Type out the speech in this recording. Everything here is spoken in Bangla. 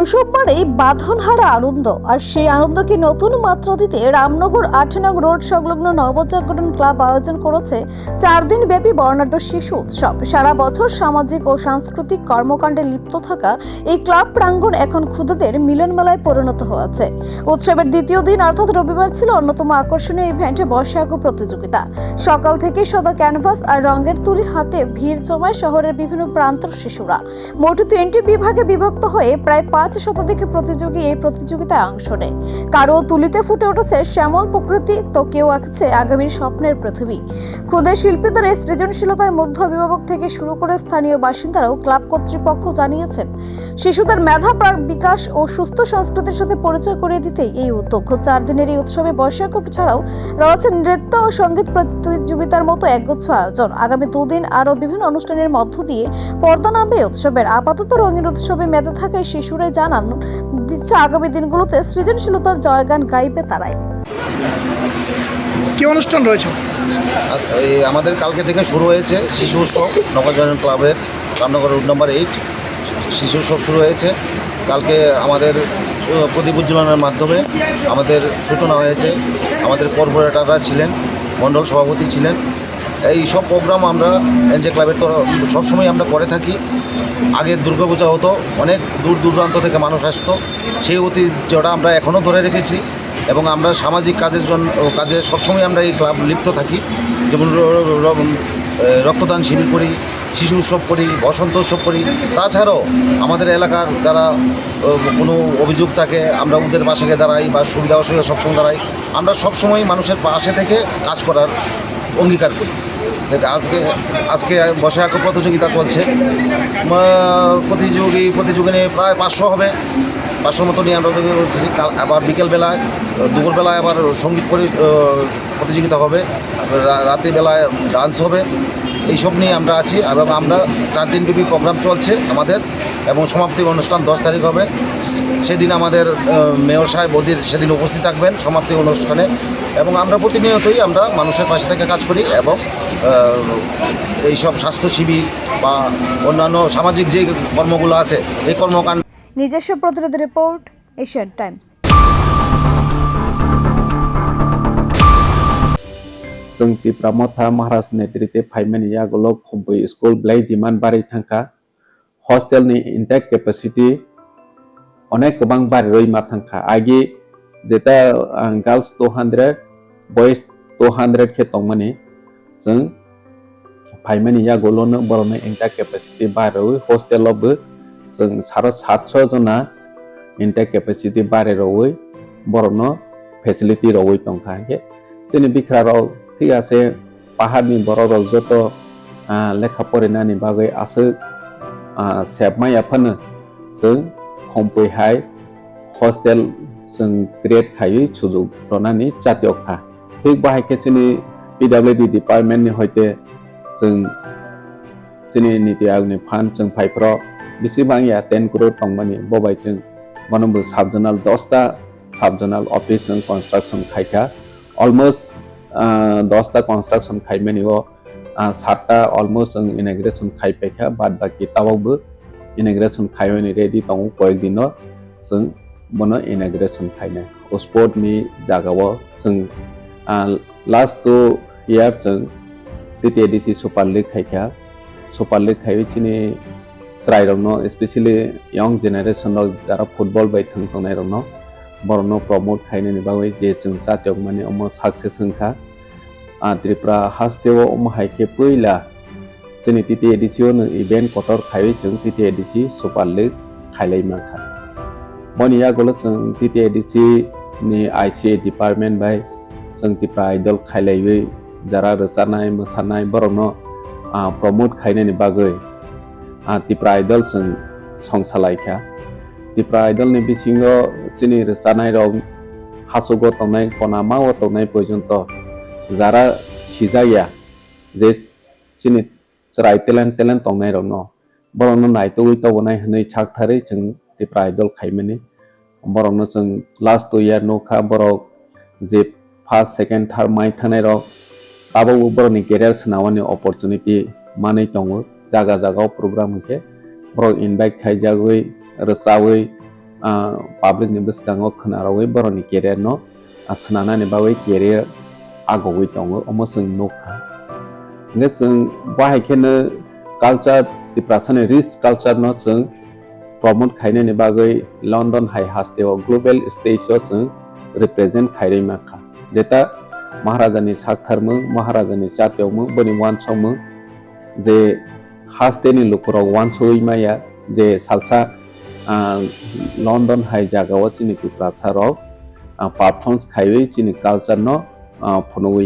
শৈশব মানেই বাঁধনহারা আনন্দ, আর সেই আনন্দকে নতুন মাত্রা দিতে রামনগর ৮ নং রোড সংলগ্ন নবজাগরণ ক্লাব আয়োজন করেছে 4 দিন ব্যাপী বর্ণাঢ্য শিশু উৎসব। সারা বছর সামাজিক ও সাংস্কৃতিক কর্মকাণ্ডে লিপ্ত থাকা এই ক্লাব প্রাঙ্গণ এখন ক্ষুদেদের মিলন মেলায় পরিণত হয়েছে। উৎসবের দ্বিতীয় দিন অর্থাৎ রবিবার ছিল অন্যতম আকর্ষণীয় ইভেন্ট বর্ষায়াগ প্রতিযোগিতা। সকাল থেকে সাদা ক্যানভাস আর রঙের তুলি হাতে ভিড় জমায় শহরের বিভিন্ন প্রান্তের শিশুরা। মোট 3টি বিভাগে বিভক্ত হয়ে প্রায় 5 শতাধিক প্রতিযোগী এই প্রতিযোগিতায় অংশ নেয়। কারো তুলিতে ফুটে উঠেছে শ্যামল প্রকৃতি, তো কেউ আঁকছে আগামীর স্বপ্নের পৃথিবী। ক্ষুদে শিল্পীদের এই সৃজনশীলতায় মুগ্ধ অভিভাবক থেকে শুরু করে স্থানীয় বাসিন্দারাও ক্লাব কর্তৃপক্ষ জানিয়েছেন, শিশুদের মেধা বিকাশ ও সুস্থ সংস্কৃতির সাথে পরিচয় করিয়ে দিতে এই উদ্যোগ। 4 দিনের এই উৎসবে বর্ষায়াগ ছাড়াও রয়েছে নৃত্য ও সঙ্গীত প্রতিযোগিতার মতো একগুচ্ছ আয়োজন। আগামী 2 দিন আরও বিভিন্ন অনুষ্ঠানের মধ্য দিয়ে পর্দা নামবে উৎসবের। আপাতত রঙের উৎসবে মেতে থাকায় শিশুরাই জানান দিচ্ছে আগামী দিনগুলোতে সৃজনশীলতার জয়গান গাইবে তারাই। কি অনুষ্ঠান রয়েছে? আমাদের কালকে থেকে শুরু হয়েছে শিশু উৎসব। নবজাগরণ ক্লাবের রামনগর রোড নম্বর 8 শিশু উৎসব শুরু হয়েছে। কালকে আমাদের প্রদীপ উজ্জ্বলনের মাধ্যমে আমাদের সূচনা হয়েছে। আমাদের কর্পোরেটররা ছিলেন, মণ্ডল সভাপতি ছিলেন। এই সব প্রোগ্রাম আমরা এনজে ক্লাবের তো সবসময় আমরা করে থাকি। আগে দুর্গাপূজা হতো, অনেক দূর দূরান্ত থেকে মানুষ আসতো, সেই ঐতিহ্যটা আমরা এখনও ধরে রেখেছি এবং আমরা সামাজিক কাজে সবসময় আমরা এই ক্লাব লিপ্ত থাকি। যেমন রক্তদান শিবির করি, শিশু উৎসব করি, বসন্ত উৎসব করি। তাছাড়াও আমাদের এলাকার যারা কোনো অভিযোগ থাকে আমরা ওদের পাশে দাঁড়াই বা সুবিধা অসুবিধা সবসময় দাঁড়াই। আমরা সবসময় মানুষের পাশে থেকে কাজ করার অঙ্গীকার করি। আজকে বর্ষায়াগ প্রতিযোগিতা চলছে। প্রতিযোগিনী প্রায় 500 হবে, 500 মতো নিয়ে আমরা আবার বিকেলবেলায় দুপুরবেলায় আবার সঙ্গীত প্রতিযোগিতা হবে, রাত্রিবেলায় ডান্স হবে। এইসব নিয়ে আমরা আছি এবং আমরা 4 দিন ব্যাপী প্রোগ্রাম চলছে আমাদের এবং সমাপ্তি অনুষ্ঠান 10 তারিখ হবে। সেদিন আমাদের মেয়র সাহেব বদির সেদিন উপস্থিত থাকবেন সমাপ্তি অনুষ্ঠানে। এবং আমরা প্রতিনিয়তই আমরা মানুষের পাশে থেকে কাজ করি এবং এইসব স্বাস্থ্য শিবির বা অন্যান্য সামাজিক যে কর্মগুলো আছে এই কর্মকাণ্ড। নিজস্ব প্রতিনিধি রিপোর্ট, এশিয়ান টাইমস। जों तिप्रामथा महाराज नेतृत्वे फाइमेन यागोलक खम्बई स्कुल ब्लाई डिमान्ड बारै थांखा हस्टेलनि इनटेक केपासिटी अनेक गोबां बारै मा थांखा आगे जेता गर्ल्स 200 बॉयज 200 के तंगमनि जों फाइमेन यागोलनो बरनो इनटेक केपासिटी बारै हस्टेलावबो जों 700 जना इनटेक केपासिटी बारै रवै बरनो फेसिलिटी रवै तंखा के जोंनि बिखराराव ঠিক আছে পাহাড়নি বড় যত লেখা फरायनायनि बागै आसो सेबमाय आफानो जों हमफैहाय हस्टेल जों ग्रेड खायै सुजुग रनानि जातियखा ठीक बाहायके जोंनि पिडब्लिउडि डिपार्टमेन्टनि हयते जों जोंनि नीति आयगनि फान्ड जों फाइफ्र बेसेबांया 10 करोड़ तंगमानि बबाय जों मनबो साबजोनाल 10टा साबजोनाल अफिस जों कन्स्ट्राक्शन खायखा अलमोस्ट 10टा कन्स्ट्राक्शन खायमेनि 7टा अलमोस्ट जों इनाग्रेशन खायपेखा बाद बाकी ताबावबो इनाग्रेशन खायनि रेडी दङ कयेक दिन जों बनो इनाग्रेशन खायनाय स्पोर्टनि जागाव जों लास्ट 2 इयार जों टीटीएडीसी सुपार लीग खायखा सुपार लीग खायचिनि ट्राइरनो स्पेशली यंग जेनारेशन जारा फुटबल बाय थांनायरनो बरनो प्रमोट खायनि बागै जे जों जातियक माने अम सक्सेस होनखा त्रिपुरा हास्टेव अम हायके पहिला जोंनि टीटीएडीसी नो इवेंट कटर खायै जों टीटीएडीसी सुपार लीग खायलाय माखा बनिया गलो जों टीटीएडीसी नि आईसीए डिपार्टमेंट बाय जों त्रिपुरा आइडल खायलायै जारा रोजानाय मोसानाय बरनो प्रमोट खायनि बागै त्रिपुरा आइडल जों संसालायखा त्रिपुरा आइडलनि बिसिङाव जोंनि रोजानाय रं हासुग तंनाय कनामाव तंनाय पर्यन्त जारा सिजाया जे जोंनि जाय टेलेन्ट तंनाय रं बरनो नायतोयै तबनाय हनै छाकथारै जों त्रिपुरा आइडल खायमेनि बरनो जों लास्ट 2 इयार नखा बर जे फर्स्ट सेकेंड थर्ड माइ थानाय रं ताबावबो बरनि केरियार सोनावनि अपरचुनिटी मानै दङ जागा जागाव प्रोग्राम के बर invite खायजागै रोजावै public ni bwskango khnarawui boroni career no snanani bawi career agoi tongo omo sung nokha nge sung bahai khene culture depression rich culture no sung promote khaine ni bagoi London High Hasteo global stage o sung represent khairei makha jeta Maharaja नि साकथारमों महाराजा नि चाटियावमों बनि वानसमों जे हास्टेनि लुकुराव वानसोई माया जे सालसा लंडन हाई जागाव चिनि प्रासाराव परफॉर्मेंस खाइवे चिनि कल्चर नो फनोई